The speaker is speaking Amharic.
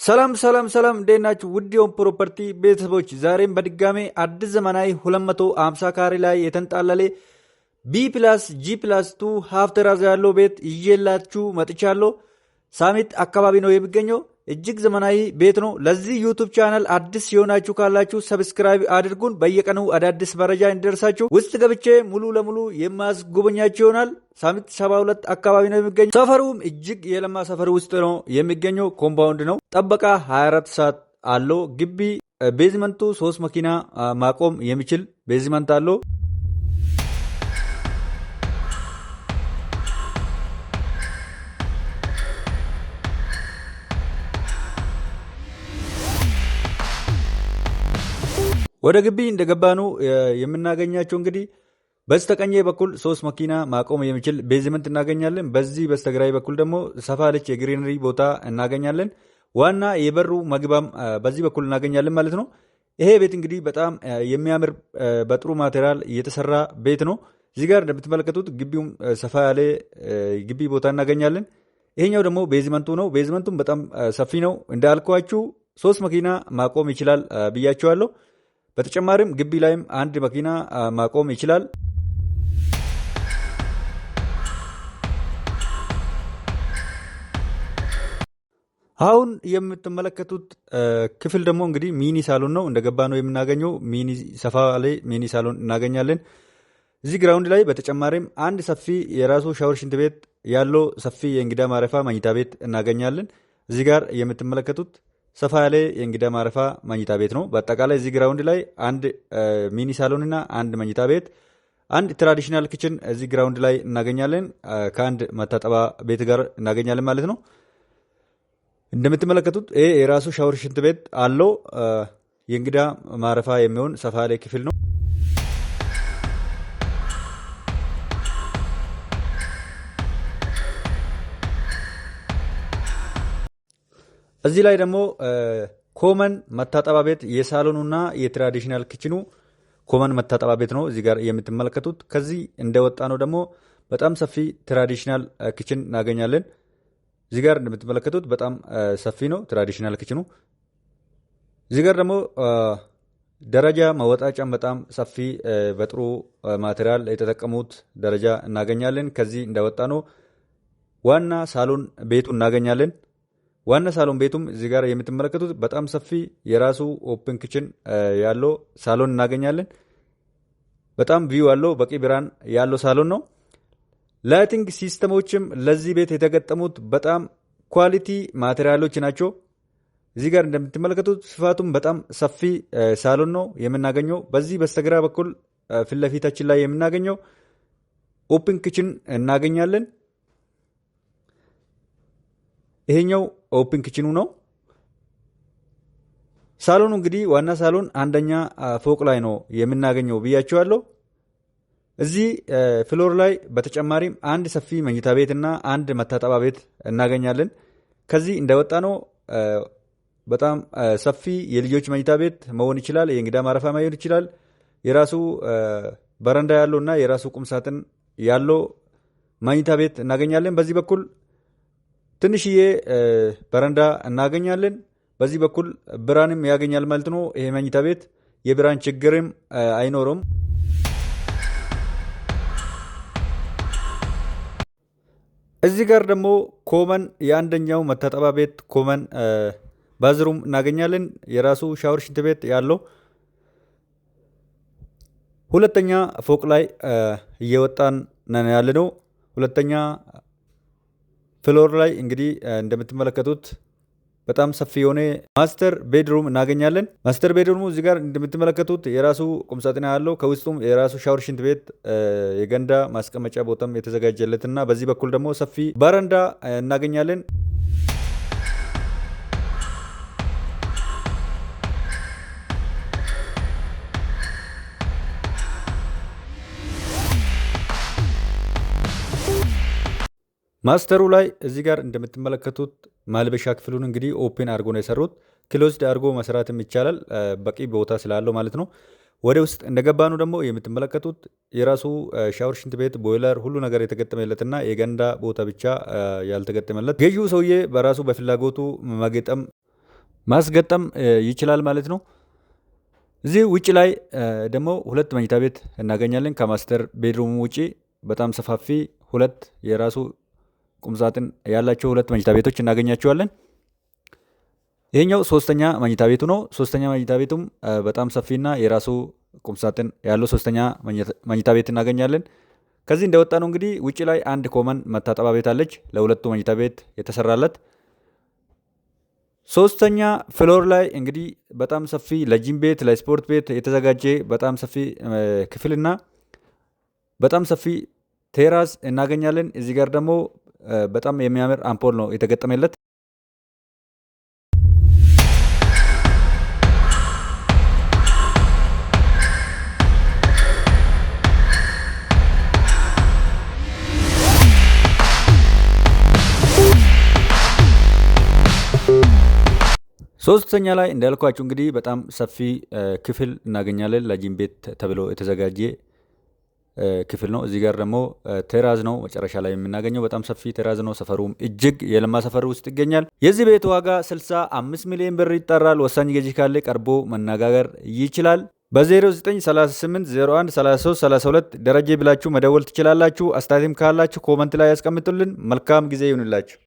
ሰላም ሰላም ሰላም እንዴት ናችሁ? ውድ የሆም ፕሮፐርቲ ቤተሰቦች ዛሬም በድጋሜ አዲስ ዘመናዊ 250 ካሬ ላይ የተንጣለለ ቢ ፕላስ ጂ ፕላስ ቱ ሀፍ ተራዛ ያለው ቤት ይዤላችሁ መጥቻለሁ። ሳሚት አካባቢ ነው የሚገኘው። እጅግ ዘመናዊ ቤት ነው። ለዚህ ዩቱብ ቻናል አዲስ የሆናችሁ ካላችሁ ሰብስክራይብ አድርጉን። በየቀኑ አዳዲስ መረጃ እንዲደርሳችሁ ውስጥ ገብቼ ሙሉ ለሙሉ የማስጎበኛችሁ ይሆናል። ሳሚት 72 አካባቢ ነው የሚገኘው። ሰፈሩም እጅግ የለማ ሰፈር ውስጥ ነው የሚገኘው። ኮምፓውንድ ነው። ጠበቃ 24 ሰዓት አለው። ግቢ ቤዝመንቱ 3 መኪና ማቆም የሚችል ቤዝመንት አለው። ወደ ግቢ እንደገባኑ የምናገኛቸው እንግዲህ በስተቀኝ በኩል 3 መኪና ማቆም የሚችል ቤዝመንት እናገኛለን። በዚህ በስተግራይ በኩል ደግሞ ሰፋ ያለች የግሪነሪ ቦታ እናገኛለን። ዋና የበሩ መግቢያም በዚህ በኩል እናገኛለን ማለት ነው። ይሄ ቤት እንግዲህ በጣም የሚያምር በጥሩ ማቴሪያል የተሰራ ቤት ነው። እዚህ ጋር እንደምትመለከቱት ግቢውም ሰፋ ያለ ግቢ ቦታ እናገኛለን። ይሄኛው ደግሞ ቤዝመንቱ ነው። ቤዝመንቱም በጣም ሰፊ ነው። እንዳልኳችሁ 3 መኪና ማቆም ይችላል ብያችኋለሁ። በተጨማሪም ግቢ ላይም አንድ መኪና ማቆም ይችላል። አሁን የምትመለከቱት ክፍል ደግሞ እንግዲህ ሚኒ ሳሎን ነው። እንደገባ ነው የምናገኘው ሚኒ ሰፋ ላይ ሚኒ ሳሎን እናገኛለን። እዚህ ግራውንድ ላይ በተጨማሪም አንድ ሰፊ የራሱ ሻወር ሽንት ቤት ያለው ሰፊ የእንግዳ ማረፊያ መኝታ ቤት እናገኛለን። እዚህ ጋር የምትመለከቱት ሰፋ ያለ የእንግዳ ማረፊያ መኝታ ቤት ነው። በአጠቃላይ እዚህ ግራውንድ ላይ አንድ ሚኒ ሳሎን እና አንድ መኝታ ቤት፣ አንድ ትራዲሽናል ክችን እዚህ ግራውንድ ላይ እናገኛለን። ከአንድ መታጠቢያ ቤት ጋር እናገኛለን ማለት ነው። እንደምትመለከቱት ይሄ የራሱ ሻወር ሽንት ቤት አለው። የእንግዳ ማረፊያ የሚሆን ሰፋ ያለ ክፍል ነው። እዚህ ላይ ደግሞ ኮመን መታጠቢያ ቤት የሳሎኑና የትራዲሽናል ክችኑ ኮመን መታጠቢያ ቤት ነው እዚህ ጋር የምትመለከቱት። ከዚህ እንደወጣ ነው ደግሞ በጣም ሰፊ ትራዲሽናል ክችን እናገኛለን። እዚህ ጋር እንደምትመለከቱት በጣም ሰፊ ነው ትራዲሽናል ክችኑ። እዚህ ጋር ደግሞ ደረጃ መወጣጫም በጣም ሰፊ በጥሩ ማቴሪያል የተጠቀሙት ደረጃ እናገኛለን። ከዚህ እንደወጣ ነው ዋና ሳሎን ቤቱ እናገኛለን። ዋና ሳሎን ቤቱም እዚህ ጋር የምትመለከቱት በጣም ሰፊ የራሱ ኦፕን ክችን ያለው ሳሎን እናገኛለን። በጣም ቪው ያለው በቂ ብርሃን ያለው ሳሎን ነው። ላይቲንግ ሲስተሞችም ለዚህ ቤት የተገጠሙት በጣም ኳሊቲ ማቴሪያሎች ናቸው። እዚህ ጋር እንደምትመለከቱት ስፋቱም በጣም ሰፊ ሳሎን ነው የምናገኘው። በዚህ በስተግራ በኩል ፊት ለፊታችን ላይ የምናገኘው ኦፕን ክችን እናገኛለን። ይሄኛው ኦፕን ክችኑ ነው። ሳሎኑ እንግዲህ ዋና ሳሎን አንደኛ ፎቅ ላይ ነው የምናገኘው ብያችኋለሁ። እዚህ ፍሎር ላይ በተጨማሪም አንድ ሰፊ መኝታ ቤት እና አንድ መታጠቢያ ቤት እናገኛለን። ከዚህ እንደወጣ ነው በጣም ሰፊ የልጆች መኝታ ቤት መሆን ይችላል። የእንግዳ ማረፊያ መሆን ይችላል። የራሱ በረንዳ ያለው እና የራሱ ቁም ሳጥን ያለው መኝታ ቤት እናገኛለን። በዚህ በኩል ትንሽዬ በረንዳ እናገኛለን። በዚህ በኩል ብርሃንም ያገኛል ማለት ነው። ይሄ መኝታ ቤት የብርሃን ችግርም አይኖርም። እዚህ ጋር ደግሞ ኮመን የአንደኛው መታጠቢያ ቤት ኮመን ባዝሩም እናገኛለን። የራሱ ሻወር ሽንት ቤት ያለው ሁለተኛ ፎቅ ላይ እየወጣን ነን ያለ ነው። ሁለተኛ ፍሎር ላይ እንግዲህ እንደምትመለከቱት በጣም ሰፊ የሆነ ማስተር ቤድሩም እናገኛለን። ማስተር ቤድሩሙ እዚህ ጋር እንደምትመለከቱት የራሱ ቁምሳጥን ያለው ከውስጡም የራሱ ሻወር ሽንት ቤት የገንዳ ማስቀመጫ ቦታም የተዘጋጀለትና በዚህ በኩል ደግሞ ሰፊ በረንዳ እናገኛለን። ማስተሩ ላይ እዚህ ጋር እንደምትመለከቱት ማልበሻ ክፍሉን እንግዲህ ኦፕን አድርጎ ነው የሰሩት። ክሎዝድ አድርጎ መስራትም ይቻላል በቂ ቦታ ስላለው ማለት ነው። ወደ ውስጥ እንደገባኑ ደግሞ የምትመለከቱት የራሱ ሻወር፣ ሽንት ቤት፣ ቦይለር ሁሉ ነገር የተገጠመለትና የገንዳ ቦታ ብቻ ያልተገጠመለት ገዢው ሰውዬ በራሱ በፍላጎቱ መገጠም ማስገጠም ይችላል ማለት ነው። እዚህ ውጭ ላይ ደግሞ 2 መኝታ ቤት እናገኛለን። ከማስተር ቤድሩም ውጪ በጣም ሰፋፊ 2 የራሱ ቁምሳጥን ያላቸው 2 መኝታ ቤቶች እናገኛቸዋለን። ይሄኛው 3ኛ መኝታ ቤቱ ነው። 3ኛ መኝታ ቤቱም በጣም ሰፊና የራሱ ቁምሳጥን ያለው 3ኛ መኝታ ቤት እናገኛለን። ከዚህ እንደወጣ ነው እንግዲህ ውጭ ላይ አንድ ኮመን መታጠቢያ ቤት አለች ለሁለቱ መኝታ ቤት የተሰራለት። 3ኛ ፍሎር ላይ እንግዲህ በጣም ሰፊ ለጂም ቤት ለስፖርት ቤት የተዘጋጀ በጣም ሰፊ ክፍልና በጣም ሰፊ ቴራስ እናገኛለን። እዚህ ጋር ደግሞ በጣም የሚያምር አምፖል ነው የተገጠመለት። ሶስተኛ ላይ እንዳልኳችሁ እንግዲህ በጣም ሰፊ ክፍል እናገኛለን። ለጂም ቤት ተብሎ የተዘጋጀ ክፍል ነው። እዚህ ጋር ደግሞ ቴራዝ ነው መጨረሻ ላይ የምናገኘው። በጣም ሰፊ ቴራዝ ነው። ሰፈሩም እጅግ የለማ ሰፈር ውስጥ ይገኛል። የዚህ ቤት ዋጋ 65 ሚሊዮን ብር ይጠራል። ወሳኝ ገዢ ካለ ቀርቦ መነጋገር ይችላል። በ0938 01 33 32 ደረጀ ብላችሁ መደወል ትችላላችሁ። አስተያየትም ካላችሁ ኮመንት ላይ ያስቀምጡልን። መልካም ጊዜ ይሁንላችሁ።